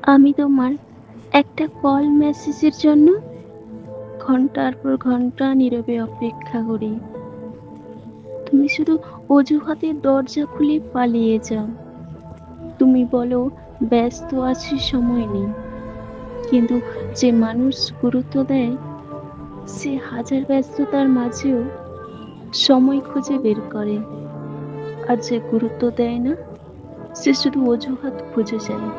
আমি তোমার একটা কল মেসেজের জন্য ঘন্টার পর ঘন্টা নীরবে অপেক্ষা করি। তুমি শুধু অজুহাতে দরজা খুলে পালিয়ে যাও। তুমি বলো ব্যস্ত আছি, সময় নেই। কিন্তু যে মানুষ গুরুত্ব দেয়, সে হাজার ব্যস্ততার মাঝেও সময় খুঁজে বের করে। আর যে গুরুত্ব দেয় না, সে শুধু অজুহাত খুঁজে যায়।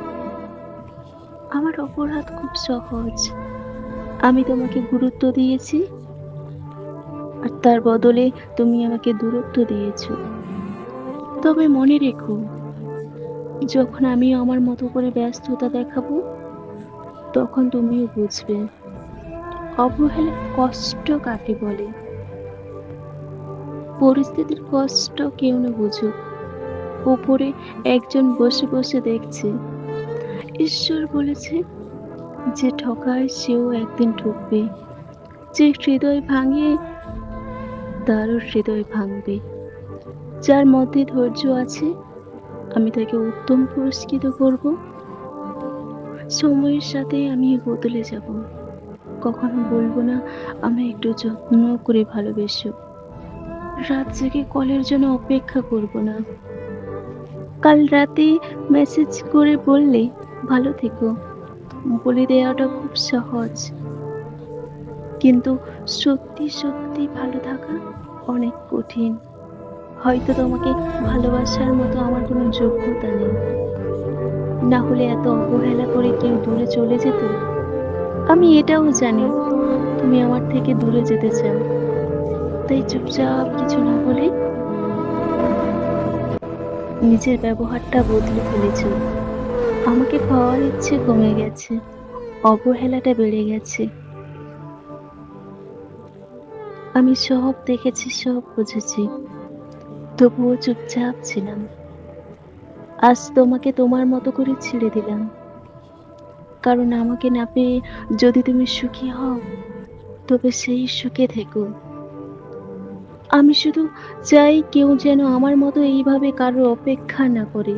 আমার অপরাধ খুব সহজ। আমি তোমাকে গুরুত্ব দিয়েছি, আর তার বদলে তুমি আমাকে দূরত্ব দিয়েছো। তবে মনে রেখো, যখন আমি আমার মতো করে ব্যস্ততা দেখাবো, তখন তুমিও বুঝবে অবহেলার কষ্ট কাকে বলে। পরিস্থিতির কষ্ট কেউ না বুঝুক, উপরে একজন বসে বসে দেখছে। ঈশ্বর বলেছে, যে ঠকায় সেও একদিন ঠকবে। যে হৃদয় ভাঙে, তারও হৃদয় ভাঙবে। যার মধ্যে ধৈর্য আছে, আমি তাকে উত্তম পুরস্কৃত করব। সময়ের সাথে আমি বদলে যাব। কখনো বলবো না আমায় একটু যত্ন করে ভালোবেসো। রাত জেগে কলের জন্য অপেক্ষা করব না। কাল রাতে মেসেজ করে বললে ভালো থেকো, বলে দেওয়াটা খুব সহজ। কিন্তু সত্যি সত্যি ভালো থাকা অনেক কঠিন। হয়তো তোমাকে ভালোবাসার মতো আমার কোনো যোগ্যতা নেই, না হলে এত অবহেলা করে কেউ দূরে চলে যেত? আমি এটাও জানি তুমি আমার থেকে দূরে যেতে চাও, তাই চুপচাপ কিছু না বলে নিজের ব্যবহারটা বদলে ফেলেছো। আমাকে পাওয়ার ইচ্ছে কমে গেছে, অবহেলাটা বেড়ে গেছে। আমি সব দেখেছি, সব বুঝেছি, তবুও চুপচাপ ছিলাম। আজ তোমাকে তোমার মতো করে ছেড়ে দিলাম, কারণ আমাকে না পেয়ে যদি তুমি সুখী হও, তবে সেই সুখে থেকো। আমি শুধু চাই কেউ যেন আমার মতো এইভাবে কারোর অপেক্ষা না করে।